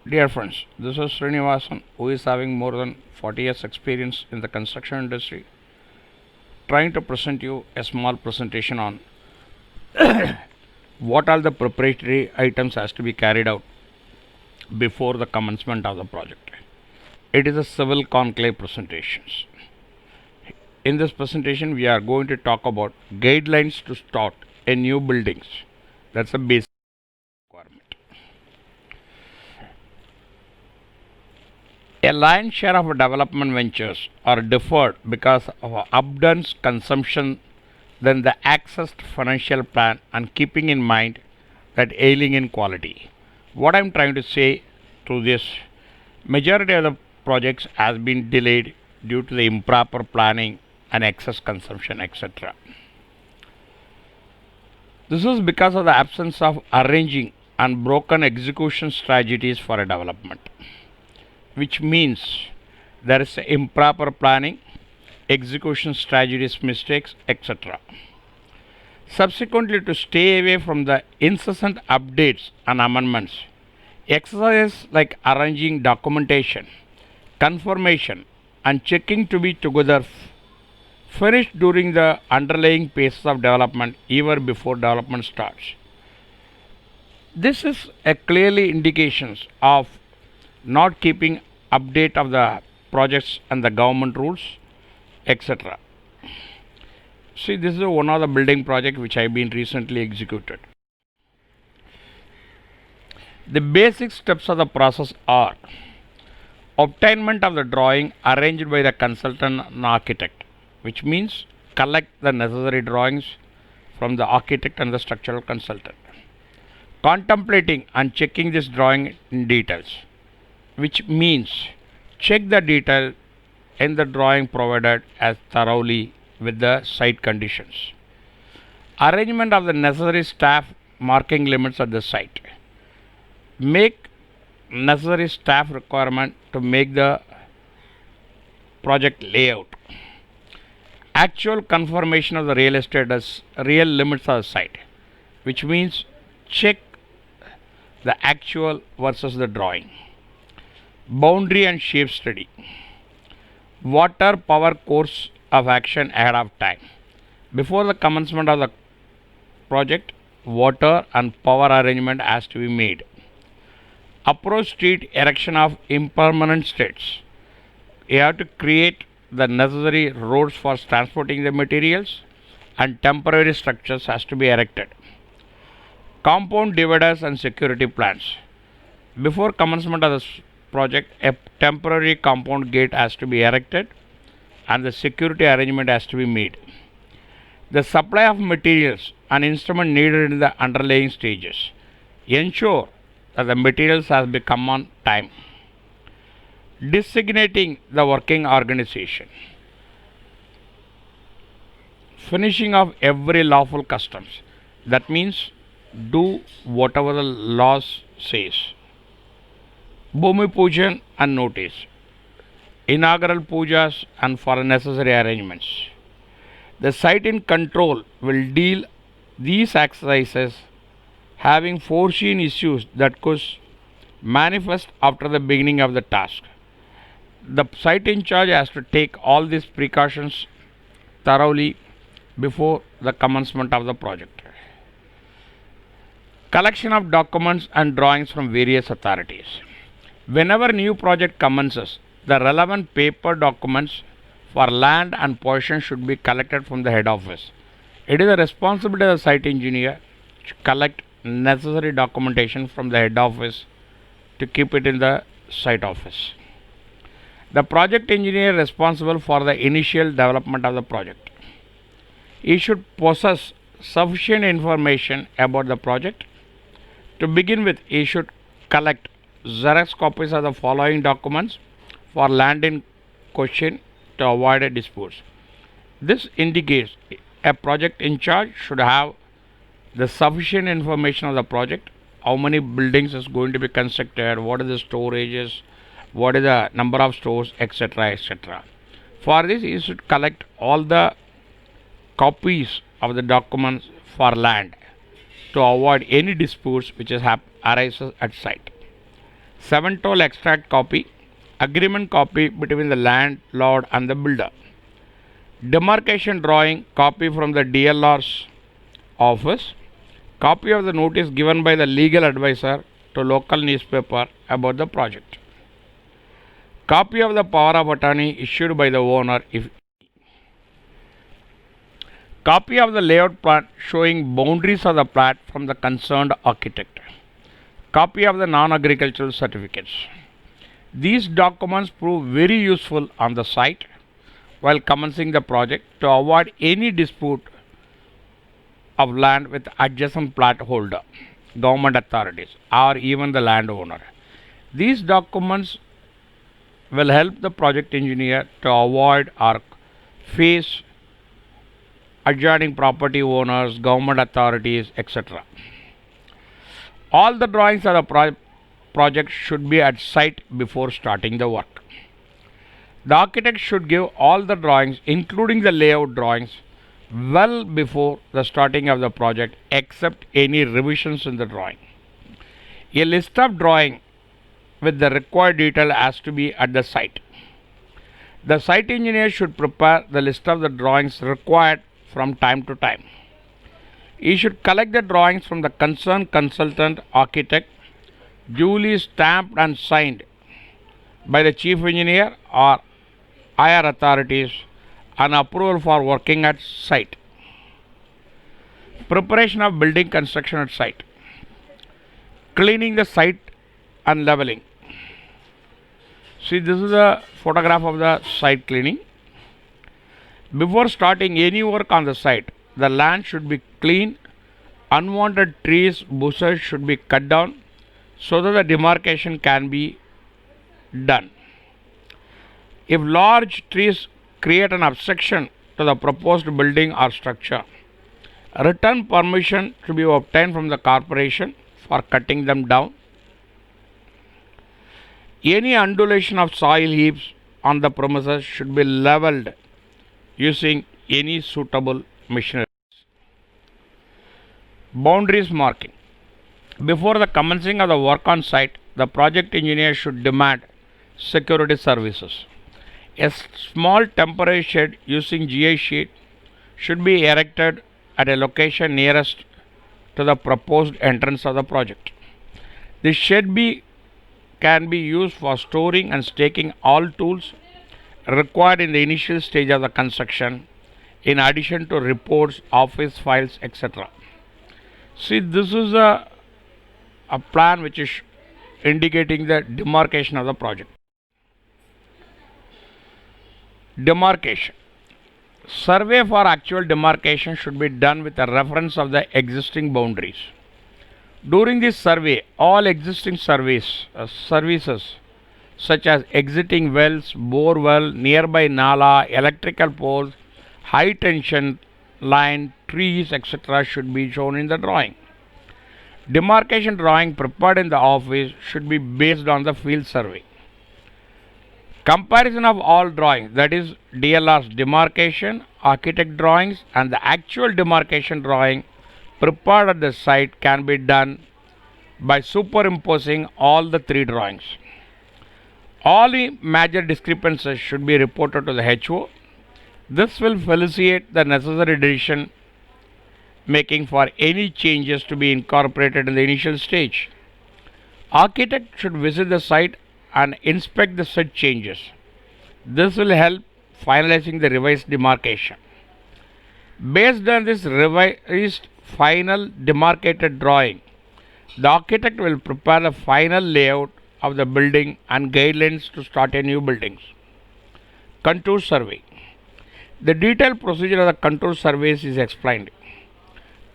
Dear friends, this is Srinivasan, who is having more than 40 years experience in the construction industry, trying to present you a small presentation on what all the preparatory items has to be carried out before the commencement of the project. It is a civil conclave presentations. In this presentation, we are going to talk about guidelines to start a new buildings. That's a basic requirement. A lion's share of development ventures are deferred because of abundant consumption than the accessed financial plan and keeping in mind that ailing in quality. What I'm trying to say through this, majority of the projects has been delayed due to the improper planning and excess consumption, etc. This is because of the absence of arranging and broken execution strategies for a development, which means there is improper planning, execution strategies mistakes, etc. Subsequently, to stay away from the incessant updates and amendments, exercises like arranging documentation, confirmation, and checking to be together finished during the underlying phases of development even before development starts. This is a clearly indications of not keeping update of the projects and the government rules, etc. See, this is one of the building project which I have been recently executed. The basic steps of the process are obtainment of the drawing arranged by the consultant and architect, which means collect the necessary drawings from the architect and the structural consultant. Contemplating and checking this drawing in details, which means check the detail in the drawing provided as thoroughly with the site conditions. Arrangement of the necessary staff marking limits at the site. Make necessary staff requirement to make the project layout. Actual confirmation of the real estate as real limits of the site, which means check the actual versus the drawing. Boundary and shape study. Water power course of action ahead of time. Before the commencement of the project, water and power arrangement has to be made. Approach street erection of impermanent streets. You have to create the necessary roads for transporting the materials and temporary structures has to be erected. Compound dividers and security plans. Before commencement of this project, a temporary compound gate has to be erected and the security arrangement has to be made. The supply of materials and instrument needed in the underlying stages. Ensure that the materials has become on time. Designating the working organization. Finishing of every lawful customs. That means do whatever the laws says. Bhumi Pujan and notice. Inaugural pujas and for necessary arrangements. The site in control will deal these exercises having foreseen issues that could manifest after the beginning of the task. The site in charge has to take all these precautions thoroughly before the commencement of the project. Collection of documents and drawings from various authorities. Whenever new project commences, the relevant paper documents for land and possession should be collected from the head office. It is the responsibility of the site engineer to collect necessary documentation from the head office to keep it in the site office. The project engineer is responsible for the initial development of the project. He should possess sufficient information about the project. To begin with, he should collect Xerox copies of the following documents for land in question to avoid a dispute. This indicates a project in charge should have the sufficient information of the project, how many buildings is going to be constructed, what is the storages, what is the number of stores, etc., etc. For this, you should collect all the copies of the documents for land to avoid any disputes which arises at site. 7-toll extract copy, agreement copy between the landlord and the builder, demarcation drawing copy from the DLR's office, copy of the notice given by the legal advisor to local newspaper about the project, copy of the power of attorney issued by the owner, if copy of the layout plan showing boundaries of the plat from the concerned architect, copy of the non-agricultural certificates. These documents prove very useful on the site while commencing the project to avoid any dispute of land with adjacent plat holder, government authorities, or even the landowner. These documents will help the project engineer to avoid or face adjoining property owners, government authorities, etc. All the drawings of the project should be at site before starting the work. The architect should give all the drawings, including the layout drawings, well before the starting of the project, except any revisions in the drawing. A list of drawing with the required detail has to be at the site. The site engineer should prepare the list of the drawings required from time to time. He should collect the drawings from the concerned consultant architect, duly stamped and signed by the chief engineer or higher authorities, and approval for working at site. Preparation of building construction at site. Cleaning the site and leveling. See, this is a photograph of the site cleaning. Before starting any work on the site, the land should be cleaned. Unwanted trees, bushes should be cut down so that the demarcation can be done. If large trees create an obstruction to the proposed building or structure, written permission should be obtained from the corporation for cutting them down. Any undulation of soil heaps on the premises should be leveled using any suitable machinery. Boundaries marking. Before the commencing of the work on site, the project engineer should demand security services. A small temporary shed using GI sheet should be erected at a location nearest to the proposed entrance of the project. This shed can be used for storing and staking all tools required in the initial stage of the construction, in addition to reports, office files, etc. See, this is a plan which is indicating the demarcation of the project. Demarcation. Survey for actual demarcation should be done with a reference of the existing boundaries. During this survey, all existing services such as exiting wells, bore well, nearby nala, electrical poles, high tension line, trees, etc. should be shown in the drawing. Demarcation drawing prepared in the office should be based on the field survey. Comparison of all drawings, that is DLR's demarcation, architect drawings, and the actual demarcation drawing prepared at the site can be done by superimposing all the three drawings. All major discrepancies should be reported to the HO. This will facilitate the necessary decision making for any changes to be incorporated in the initial stage. Architect should visit the site and inspect the said changes. This will help finalizing the revised demarcation. Based on this revised final demarcated drawing, the architect will prepare the final layout of the building and guidelines to start a new building. Contour survey. The detailed procedure of the contour surveys is explained.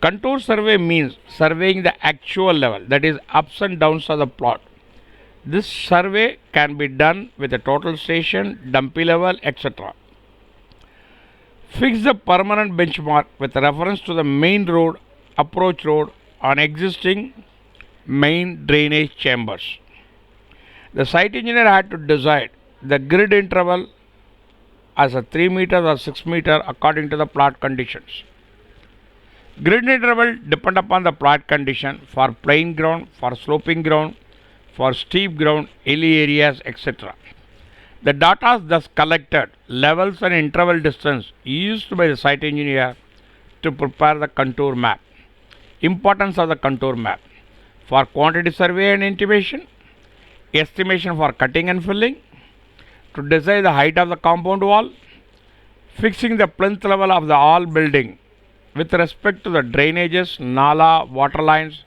Contour survey means surveying the actual level, that is ups and downs of the plot. This survey can be done with a total station, dumpy level, etc. Fix the permanent benchmark with reference to the main road, approach road on existing main drainage chambers. The site engineer had to decide the grid interval as a 3 meters or 6 meters according to the plot conditions. Grid interval depend upon the plot condition for plain ground, for sloping ground, for steep ground, hilly areas, etc. The data thus collected, levels and interval distance used by the site engineer to prepare the contour map. Importance of the contour map for quantity survey and intimation, estimation for cutting and filling, to decide the height of the compound wall, fixing the plinth level of the all building with respect to the drainages, nala, water lines,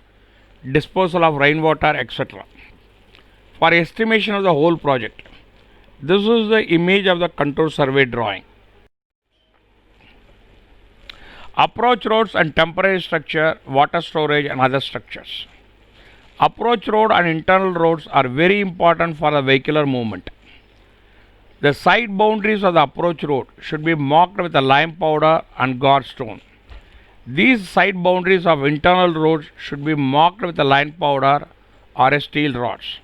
disposal of rainwater, etc. For estimation of the whole project. This is the image of the contour survey drawing. Approach roads and temporary structure, water storage and other structures. Approach road and internal roads are very important for the vehicular movement. The side boundaries of the approach road should be marked with a lime powder and guard stone. These side boundaries of internal roads should be marked with a lime powder or a steel rods.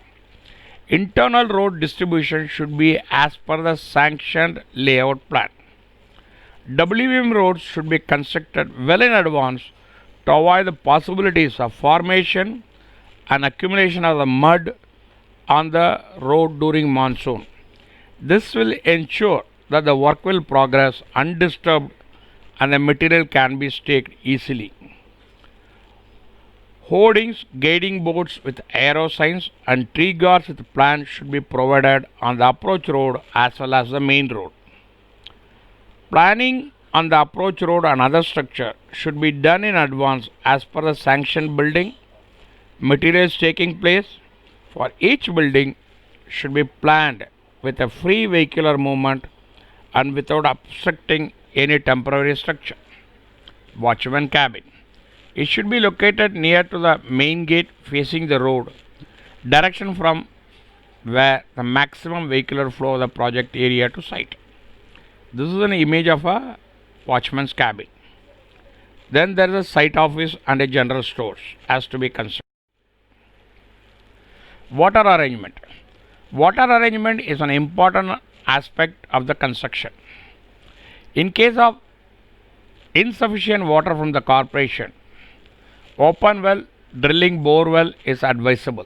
Internal road distribution should be as per the sanctioned layout plan. WM roads should be constructed well in advance to avoid the possibilities of formation and accumulation of the mud on the road during monsoon. This will ensure that the work will progress undisturbed and the material can be staked easily. Hoardings, guiding boards with arrow signs and tree guards with plants should be provided on the approach road as well as the main road. Planning on the approach road and other structure should be done in advance as per the sanctioned building. Materials taking place for each building should be planned with a free vehicular movement and without obstructing any temporary structure. Watchman cabin. It should be located near to the main gate facing the road, direction from where the maximum vehicular flow of the project area to site. This is an image of a watchman's cabin. Then there is a site office and a general stores has to be constructed. Water arrangement. Water arrangement is an important aspect of the construction. In case of insufficient water from the corporation, open well, drilling bore well is advisable.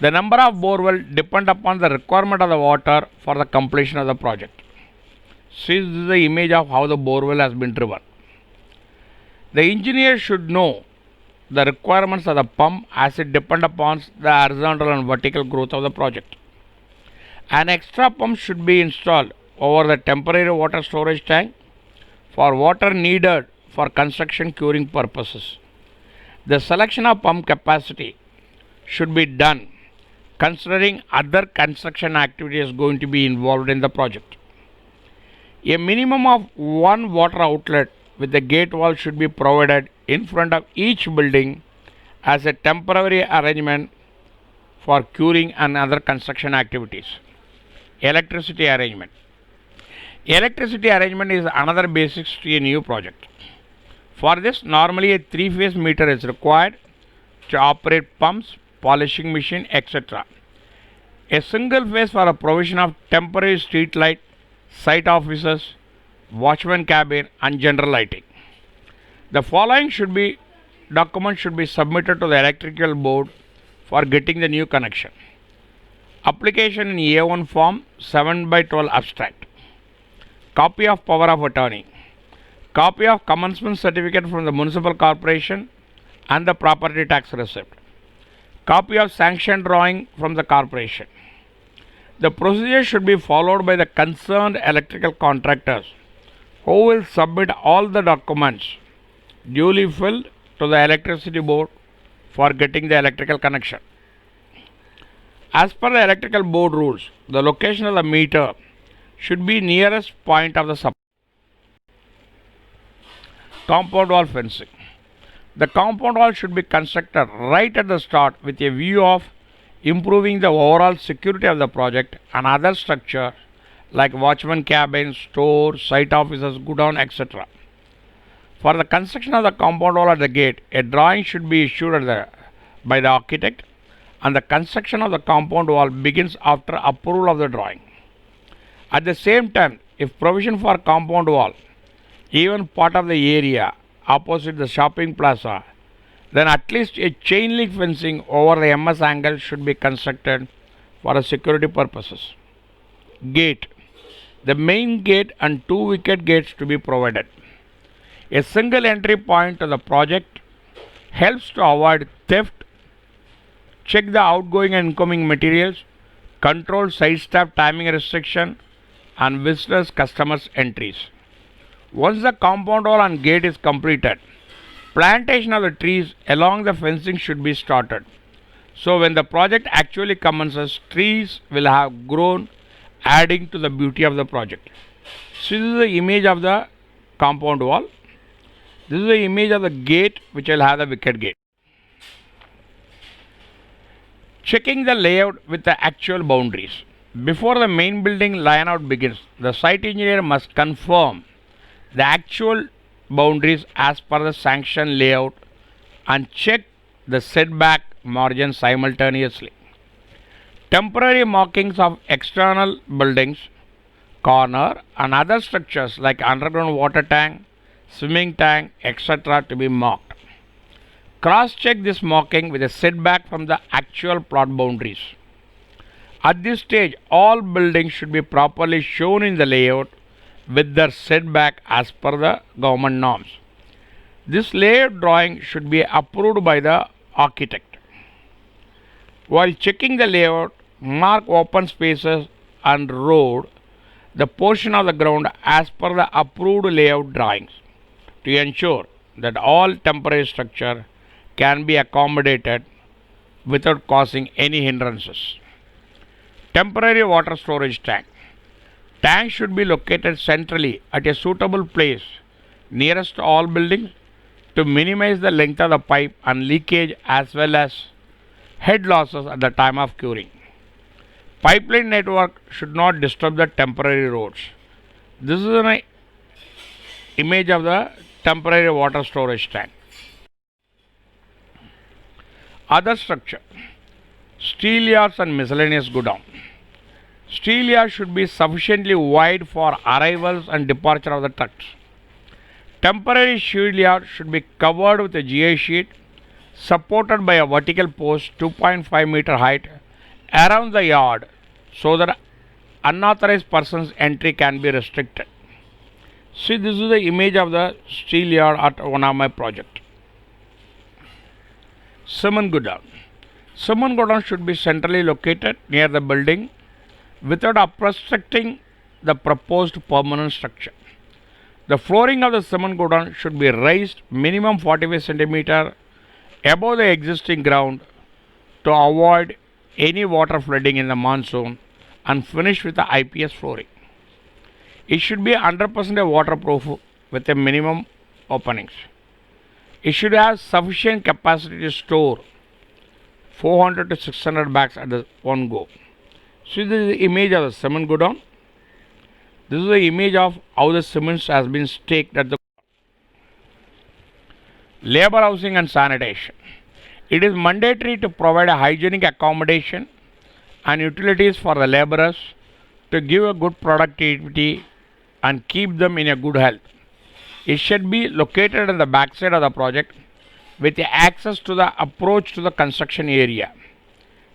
The number of bore well depend upon the requirement of the water for the completion of the project. See, this is the image of how the bore well has been driven. The engineer should know the requirements of the pump as it depends upon the horizontal and vertical growth of the project. An extra pump should be installed over the temporary water storage tank for water needed for construction curing purposes. The selection of pump capacity should be done considering other construction activities going to be involved in the project. A minimum of one water outlet with the gate wall should be provided in front of each building as a temporary arrangement for curing and other construction activities. Electricity arrangement. Electricity arrangement is another basics to a new project. For this, normally a 3-phase meter is required to operate pumps, polishing machine, etc. A single phase for a provision of temporary street light, site offices, watchman cabin and general lighting. The following documents should be submitted to the electrical board for getting the new connection. Application in A1 form 7/12 abstract. Copy of power of attorney. Copy of commencement certificate from the municipal corporation and the property tax receipt. Copy of sanction drawing from the corporation. The procedure should be followed by the concerned electrical contractors who will submit all the documents duly filled to the electricity board for getting the electrical connection. As per the electrical board rules, the location of the meter should be nearest point of the supply. Compound wall fencing. The compound wall should be constructed right at the start with a view of improving the overall security of the project and other structure like watchman cabins, stores, site offices, godown, etc. For the construction of the compound wall at the gate, a drawing should be issued by the architect, and the construction of the compound wall begins after approval of the drawing. At the same time, if provision for compound wall, even part of the area opposite the shopping plaza, then at least a chain link fencing over the MS angle should be constructed for security purposes. Gate. The main gate and two wicket gates to be provided. A single entry point to the project helps to avoid theft, check the outgoing and incoming materials, control site staff timing restriction, and visitors customers entries. Once the compound wall and gate is completed, plantation of the trees along the fencing should be started. So when the project actually commences, trees will have grown, adding to the beauty of the project. So this is the image of the compound wall. This is the image of the gate which will have the wicket gate. Checking the layout with the actual boundaries. Before the main building layout begins, the site engineer must confirm the actual boundaries as per the sanction layout and check the setback margin simultaneously. Temporary markings of external buildings, corner and other structures like underground water tank, swimming tank, etc. to be marked. Cross-check this marking with a setback from the actual plot boundaries. At this stage, all buildings should be properly shown in the layout with their setback as per the government norms. This layout drawing should be approved by the architect. While checking the layout, mark open spaces and road the portion of the ground as per the approved layout drawings to ensure that all temporary structure can be accommodated without causing any hindrances. Temporary water storage tank. Tank should be located centrally at a suitable place nearest to all buildings to minimize the length of the pipe and leakage as well as head losses at the time of curing. Pipeline network should not disturb the temporary roads. This is an image of the temporary water storage tank. Other structure. Steel yards and miscellaneous godown. Steel yards should be sufficiently wide for arrivals and departure of the trucks. Temporary steel yard should be covered with a GI sheet supported by a vertical post 2.5 meter height around the yard so that unauthorized persons entry can be restricted. See, this is the image of the steel yard at one of my project. Cement godown. Cement godown should be centrally located near the building without obstructing the proposed permanent structure. The flooring of the cement godown should be raised minimum 45 cm above the existing ground to avoid any water flooding in the monsoon and finish with the IPS flooring. It should be 100% waterproof with a minimum openings. It should have sufficient capacity to store 400 to 600 bags at the one go. So this is the image of the cement godown. This is the image of how the cement has been staked at the labor housing and sanitation. It is mandatory to provide a hygienic accommodation and utilities for the laborers to give a good productivity and keep them in a good health. It should be located on the backside of the project with access to the approach to the construction area.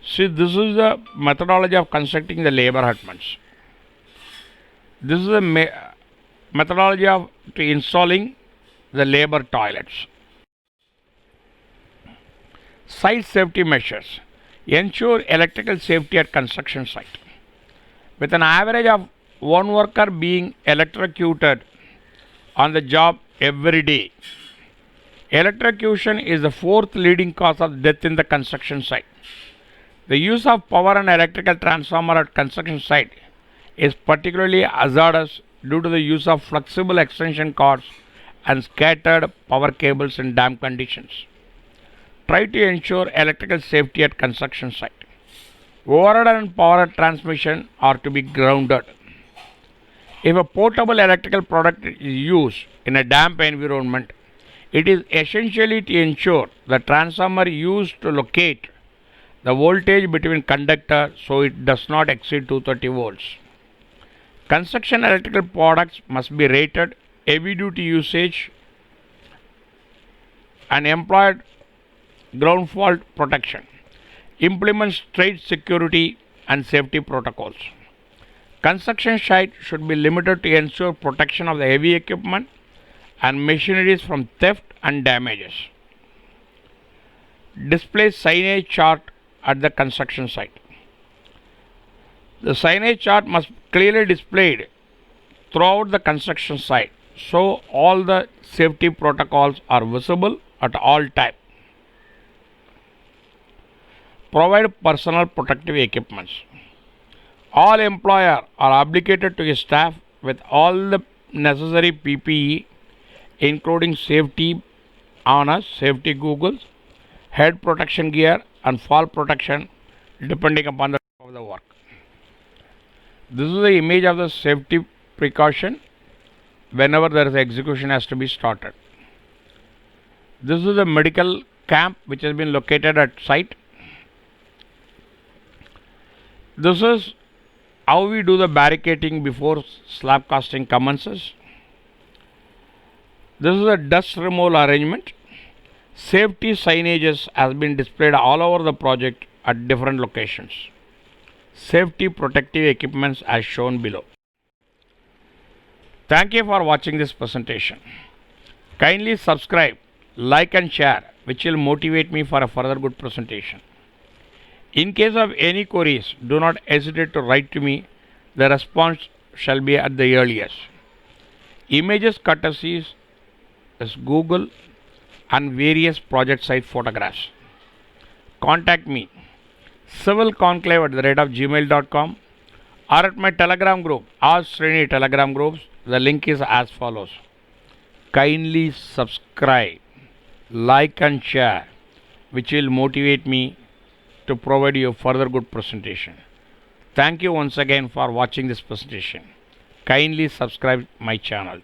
See, this is the methodology of constructing the labor hutments. This is the methodology of to installing the labor toilets. Site safety measures. Ensure electrical safety at construction site. With an average of one worker being electrocuted on the job every day. Electrocution is the fourth leading cause of death in the construction site. The use of power and electrical transformer at construction site is particularly hazardous due to the use of flexible extension cords and scattered power cables in damp conditions. Try to ensure electrical safety at construction site. Overhead and power transmission are to be grounded. If a portable electrical product is used in a damp environment, it is essentially to ensure the transformer used to locate the voltage between conductor so it does not exceed 230 volts. Construction electrical products must be rated heavy duty usage and employed ground fault protection, implements trade security and safety protocols. Construction site should be limited to ensure protection of the heavy equipment and machineries from theft and damages. Display signage chart at the construction site. The signage chart must be clearly displayed throughout the construction site so all the safety protocols are visible at all times. Provide personal protective equipments. All employers are obligated to staff with all the necessary PPE including safety harness, safety goggles, head protection gear and fall protection depending upon the type of the work. This is the image of the safety precaution whenever there is execution has to be started. This is the medical camp which has been located at site. This is how we do the barricading before slab casting commences. This is a dust removal arrangement. Safety signages has been displayed all over the project at different locations. Safety protective equipments as shown below. Thank you for watching this presentation. Kindly subscribe, like and share, which will motivate me for a further good presentation. In case of any queries, do not hesitate to write to me. The response shall be at the earliest. Images courtesies is Google and various project site photographs. Contact me civilconclave@gmail.com or at my Telegram group, Ask Srini Telegram groups. The link is as follows. Kindly subscribe, like and share, which will motivate me to provide you further good presentation. Thank you once again for watching this presentation. Kindly subscribe my channel.